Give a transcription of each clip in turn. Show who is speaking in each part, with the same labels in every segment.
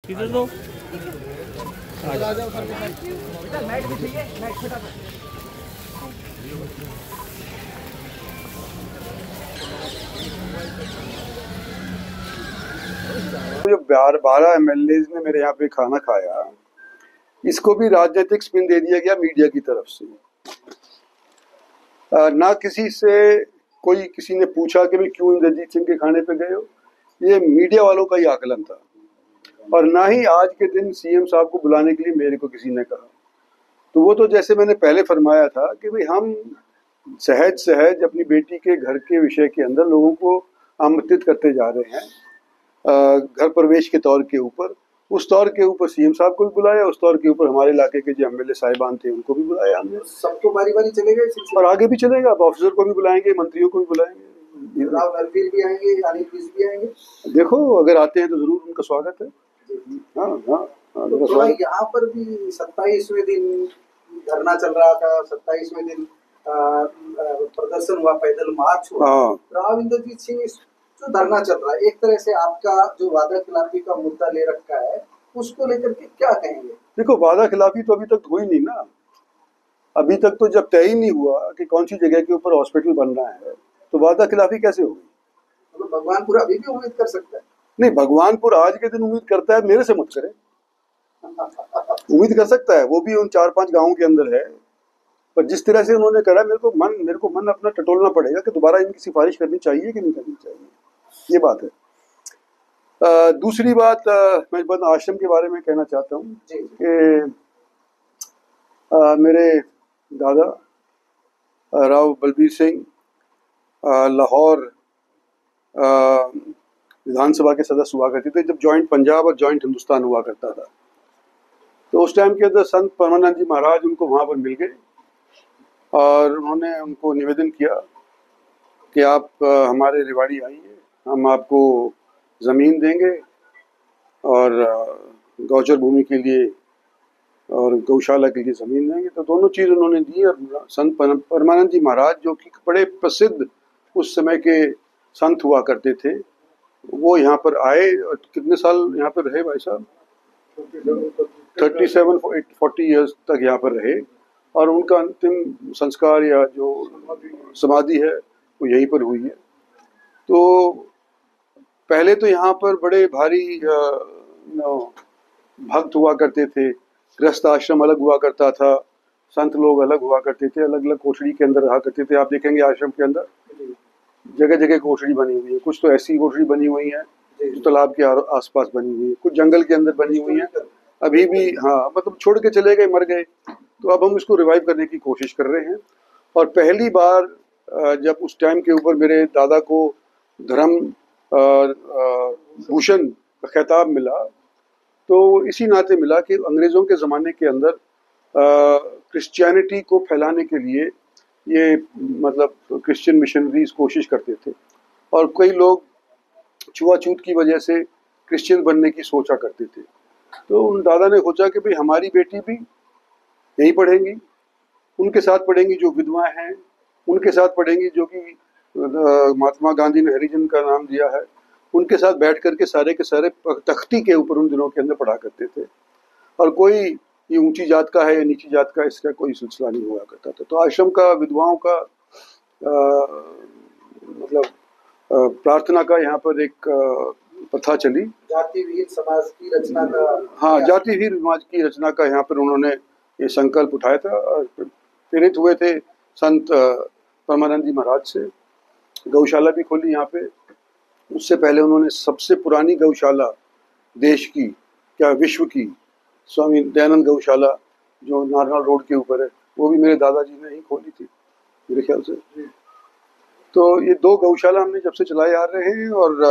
Speaker 1: किधर लो
Speaker 2: जो 12 MLAs ने मेरे यहाँ पे खाना खाया, इसको भी राजनीतिक स्पिन दे दिया गया मीडिया की तरफ से। ना किसी से किसी ने पूछा कि भाई क्यों इंद्रजीत सिंह के खाने पे गए हो, ये मीडिया वालों का ही आकलन था। और ना ही आज के दिन सीएम साहब को बुलाने के लिए मेरे को किसी ने कहा। तो वो तो जैसे मैंने पहले फरमाया था कि भाई हम सहज सहज अपनी बेटी के घर के विषय के अंदर लोगों को आमंत्रित करते जा रहे हैं, घर प्रवेश के तौर के ऊपर। उस तौर के ऊपर सीएम साहब को भी बुलाया, उस तौर के ऊपर हमारे इलाके के जो एमएलए साहिबान थे उनको भी बुलाया हमने।
Speaker 3: सबको बारी बारी चलेगा
Speaker 2: और आगे भी चलेगा, अब ऑफिसर को भी बुलाएंगे, मंत्रियों को भी बुलाएंगे,
Speaker 3: राव नरवीर भी आएंगे, अनिल विज भी आएंगे।
Speaker 2: देखो अगर आते हैं तो जरूर उनका स्वागत है। हाँ हाँ,
Speaker 3: तो यहाँ पर भी 27वें दिन धरना चल रहा था, 27वें दिन प्रदर्शन हुआ, पैदल मार्च हुआ। राव इंद्रजीत सिंह जो धरना चल रहा है, एक तरह से आपका जो वादा खिलाफी का मुद्दा ले रखा है, उसको लेकर के क्या कहेंगे?
Speaker 2: देखो वादा खिलाफी तो अभी तक हुई नहीं ना। अभी तक तो जब तय ही नहीं हुआ कि कौन सी जगह के ऊपर हॉस्पिटल बन रहा है, तो वादा खिलाफी कैसे होगी?
Speaker 3: मतलब भगवानपुर अभी भी उम्मीद कर सकता है?
Speaker 2: नहीं, भगवानपुर आज के दिन उम्मीद करता है, मेरे से मत करे। उम्मीद कर सकता है, वो भी उन 4-5 गांवों के अंदर है। पर जिस तरह से उन्होंने करा, मेरे को मन अपना टटोलना पड़ेगा कि दोबारा इनकी सिफारिश करनी चाहिए कि नहीं करनी चाहिए, ये बात है। दूसरी बात, मैं बस आश्रम के बारे में कहना चाहता हूँ कि मेरे दादा राव बलबीर सिंह लाहौर विधानसभा के सदस्य हुआ करते थे जब जॉइंट पंजाब और जॉइंट हिंदुस्तान हुआ करता था। तो उस टाइम के अंदर संत परमानंद जी महाराज उनको वहाँ पर मिल गए और उन्होंने उनको निवेदन किया कि आप हमारे रेवाड़ी आइए, हम आपको ज़मीन देंगे और गौचर भूमि के लिए और गौशाला के लिए ज़मीन देंगे। तो दोनों चीज़ उन्होंने दी। और संत परमानंद जी महाराज जो कि बड़े प्रसिद्ध उस समय के संत हुआ करते थे, वो यहाँ पर आए और कितने साल यहाँ पर रहे भाई साहब? 37-40 ईयर्स तक यहाँ पर रहे। और उनका अंतिम संस्कार या जो समाधि है वो यहीं पर हुई है। तो पहले तो यहाँ पर बड़े भारी भक्त हुआ करते थे, गृहस्थ आश्रम अलग हुआ करता था, संत लोग अलग हुआ करते थे, अलग अलग कोठरी के अंदर रहा करते थे। आप देखेंगे आश्रम के अंदर जगह जगह कोठरी बनी हुई है। कुछ तो ऐसी कोठरी बनी हुई है जो तालाब के आसपास बनी हुई है, कुछ जंगल के अंदर बनी हुई है अभी भी। हाँ, मतलब छोड़ के चले गए, मर गए। तो अब हम इसको रिवाइव करने की कोशिश कर रहे हैं। और पहली बार जब उस टाइम के ऊपर मेरे दादा को धर्म भूषण का खिताब मिला, तो इसी नाते मिला कि अंग्रेज़ों के ज़माने के अंदर क्रिश्चियनिटी को फैलाने के लिए ये मतलब क्रिश्चियन मिशनरीज कोशिश करते थे। और कई लोग छुआछूत की वजह से क्रिश्चियन बनने की सोचा करते थे। तो उन दादा ने सोचा कि भाई हमारी बेटी भी यहीं पढ़ेंगी, उनके साथ पढ़ेंगी जो विधवाएं हैं, उनके साथ पढ़ेंगी जो कि महात्मा गांधी ने हरिजन का नाम दिया है, उनके साथ बैठ कर के सारे तख्ती के ऊपर उन दिनों के अंदर पढ़ा करते थे। और कोई ये ऊंची जात का है या नीची जात का, इसका कोई सिलसिला नहीं हुआ करता था। तो आश्रम का विधवाओं का मतलब प्रार्थना का यहाँ पर एक प्रथा चली।
Speaker 3: जातिवीर समाज की रचना का,
Speaker 2: हाँ, जातिवीर समाज की रचना का यहाँ पर उन्होंने ये संकल्प उठाया था और प्रेरित हुए थे संत परमानंद जी महाराज से। गौशाला भी खोली यहाँ पे। उससे पहले उन्होंने सबसे पुरानी गौशाला देश की, क्या विश्व की, स्वामी दयानंद गौशाला जो नारनौल रोड के ऊपर है, वो भी मेरे दादाजी ने ही खोली थी मेरे ख्याल से। तो ये 2 गौशाला हमने जब से चलाए आ रहे हैं। और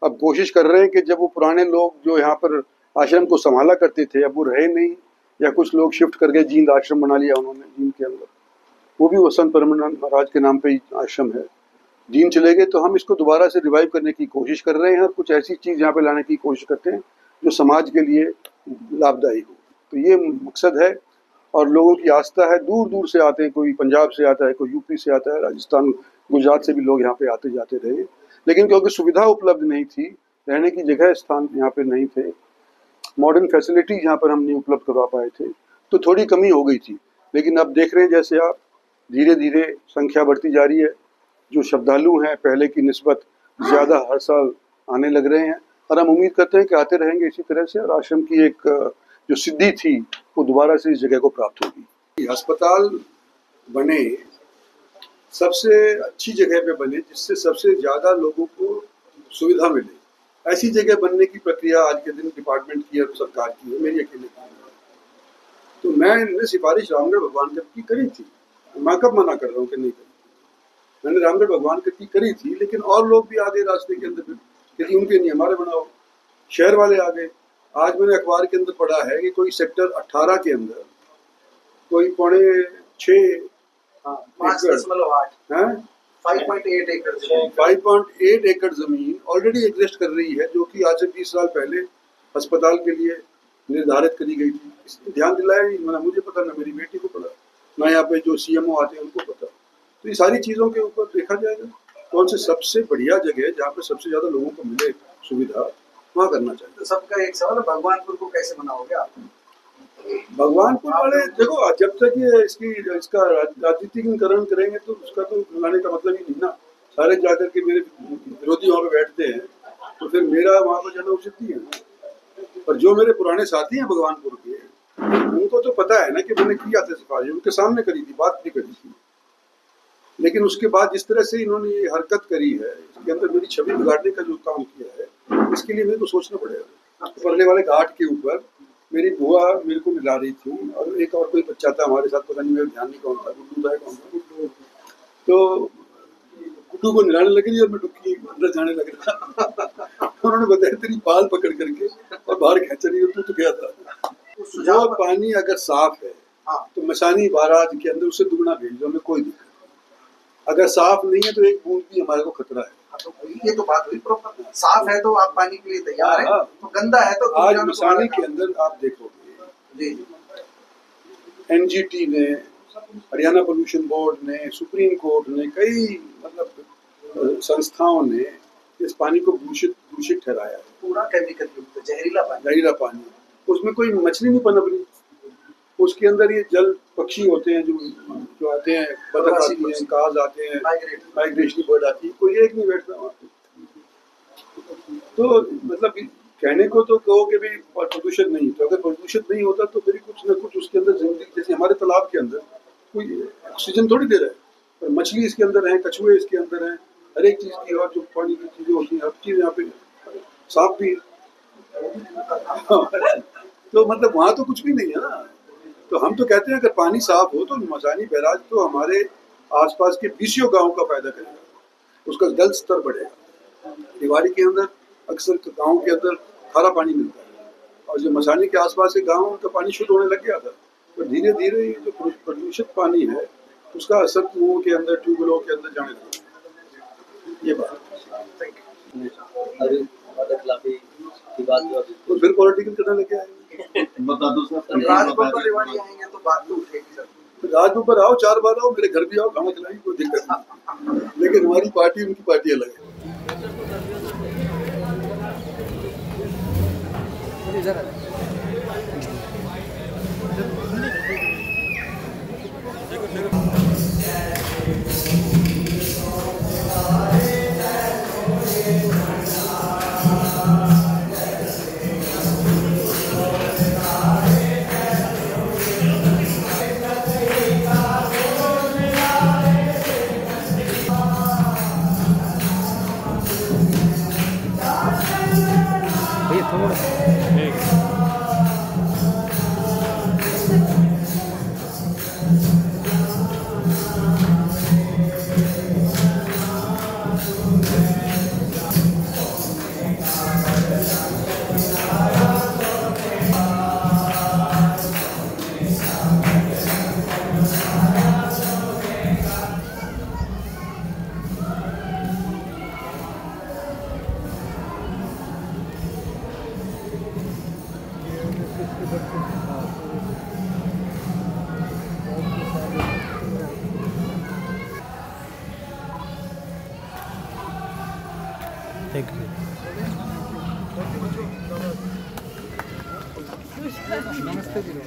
Speaker 2: अब कोशिश कर रहे हैं कि जब वो पुराने लोग जो यहाँ पर आश्रम को संभाला करते थे अब वो रहे नहीं, या कुछ लोग शिफ्ट कर गए, जींद आश्रम बना लिया उन्होंने जींद के अंदर, वो भी वसंत परमानंद महाराज के नाम पे ही आश्रम है। जींद चले गए, तो हम इसको दोबारा से रिवाइव करने की कोशिश कर रहे हैं और कुछ ऐसी चीज़ यहाँ पे लाने की कोशिश करते हैं जो समाज के लिए लाभदायी हो। तो ये मकसद है। और लोगों की आस्था है, दूर दूर से आते हैं, कोई पंजाब से आता है, कोई यूपी से आता है, राजस्थान गुजरात से भी लोग यहाँ पे आते जाते रहे। लेकिन क्योंकि सुविधा उपलब्ध नहीं थी, रहने की जगह स्थान यहाँ पे नहीं थे, मॉडर्न फैसिलिटी यहाँ पर हम नहीं उपलब्ध करवा पाए थे, तो थोड़ी कमी हो गई थी। लेकिन अब देख रहे हैं जैसे आप धीरे धीरे संख्या बढ़ती जा रही है, जो श्रद्धालु हैं पहले की निस्बत ज़्यादा हर साल आने लग रहे हैं, और हम उम्मीद करते हैं कि आते रहेंगे इसी तरह से, और आश्रम की एक जो सिद्धि थी वो दोबारा से इस जगह को प्राप्त होगी। अस्पताल बने सबसे अच्छी जगह पे बने जिससे सबसे ज़्यादा लोगों को सुविधा मिले, ऐसी जगह बनने की प्रक्रिया आज के दिन डिपार्टमेंट की और सरकार की है, मेरी अकेले की। तो मैंने सिफारिश रामगढ़ भगवानगढ़ की करी थी, मैं कब मना कर रहा हूँ कि नहीं करी। मैंने रामगढ़ भगवानगढ़ की करी थी, लेकिन और लोग भी आ गए रास्ते के अंदर, यदि उनके नहीं हमारे बनाओ, शहर वाले आ गए। आज मैंने अखबार के अंदर पढ़ा है कि कोई सेक्टर 18 के अंदर कोई 5.8 एकड़ जमीन ऑलरेडी एग्जिस्ट कर रही है, जो कि आज से 20 साल पहले अस्पताल के लिए निर्धारित करी गई थी। इसने ध्यान दिलाया नहीं, ना मुझे पता, ना मेरी बेटी को पता, ना यहाँ पे जो सीएमओ आते हैं उनको पता। तो ये सारी चीज़ों के ऊपर देखा जाएगा कौन से सबसे बढ़िया जगह है जहाँ पे सबसे ज़्यादा लोगों को मिले सुविधा, वहाँ करना चाहिए।
Speaker 3: तो सबका एक सवाल, भगवानपुर को कैसे बनाओगे आप?
Speaker 2: भगवानपुर वाले देखो, जब तक ये इसका राजनीतिकरण करेंगे तो उसका तो बनाने का मतलब ही नहीं ना। सारे जाकर के मेरे विरोधी वहाँ पे बैठते हैं, तो फिर मेरा वहाँ पर जाना उचित नहीं है। पर जो मेरे पुराने साथी हैं भगवानपुर के, उनको तो पता है ना कि मैंने किया था सिफारिश, उनके सामने करी थी, बात भी करी थी। लेकिन उसके बाद जिस तरह से इन्होंने ये हरकत करी है, इसके अंदर मेरी छवि बिगाड़ने का जो काम किया है, इसके लिए मेरे को सोचना पड़ेगा। परले वाले घाट के ऊपर मेरी बुआ मेरे को मिला रही थी, और एक और कोई बच्चा था हमारे साथ, पता नहीं मेरा ध्यान नहीं कौन था, गुड्डू था कौन था, तो गुड्डू को निलाने लगी और मैं डुबकी अंदर जाने लग रहा। उन्होंने बताया तेरी बाल पकड़ करके और बाहर खींच रही है, तू तो गया था। जो पानी अगर साफ है तो मसानी बारात के अंदर उसे दुगना भेज दो, हमें कोई दिक्कत। अगर साफ नहीं है तो एक बूंद भी हमारे को खतरा है।
Speaker 3: तो ये तो बात हुई प्रॉपर, साफ है तो आप पानी के लिए तैयार है, तो गंदा है तो
Speaker 2: आज मसानी के अंदर आप देखोगे एनजीटी ने, हरियाणा पोल्यूशन बोर्ड ने, सुप्रीम कोर्ट ने, कई मतलब संस्थाओं ने इस पानी को दूषित ठहराया है।
Speaker 3: पूरा केमिकल युक्त
Speaker 2: जहरीला पानी, उसमें कोई मछली नहीं पनप रही, उसके अंदर ये जल पक्षी होते हैं जो आते हैं, बतख आती हैं, काज आते हैं, माइग्रेशनरी बर्ड आती है, कोई एक नहीं बैठता वहाँ पे। तो मतलब कहने को तो कहो कि भाई प्रदूषित नहीं, तो अगर प्रदूषित नहीं होता तो फिर कुछ न कुछ उसके अंदर जिंदगी, जैसे हमारे तालाब के अंदर कोई ऑक्सीजन थोड़ी दे रहा है, पर मछली इसके अंदर है, कछुए इसके अंदर हैं, हर एक चीज़ की, और जो पानी की चीज़ें होती हैं, हर चीज़ यहाँ पे, सांप भी। तो मतलब वहाँ तो कुछ भी नहीं है ना। तो हम तो कहते हैं अगर पानी साफ हो तो मसानी बैराज तो हमारे आसपास के 20 गांव का फायदा करेगा, उसका जल स्तर बढ़ेगा। दिवाली के अंदर अक्सर गांव के अंदर खारा पानी मिलता है, और जो मसानी के आसपास के गांव उनका पानी शुद्ध होने लग गया था। तो धीरे धीरे ये जो प्रदूषित पानी है उसका असर कुओं के अंदर, ट्यूबवेलों के अंदर जाने लगा। ये बात तो फिर पॉलिटिकल करने लगे आएंगे।
Speaker 3: बता दो सर, राजगोपाल रेवाड़ी आएंगे तो बात तो उठेगी सर।
Speaker 2: राजगोपाल आओ, 4 बार आओ, मेरे घर भी आओ, खाना खिलाएंगे, कोई दिक्कत नहीं। लेकिन हमारी पार्टी उनकी पार्टी अलग है।
Speaker 1: Thank you.
Speaker 3: नमस्ते जी।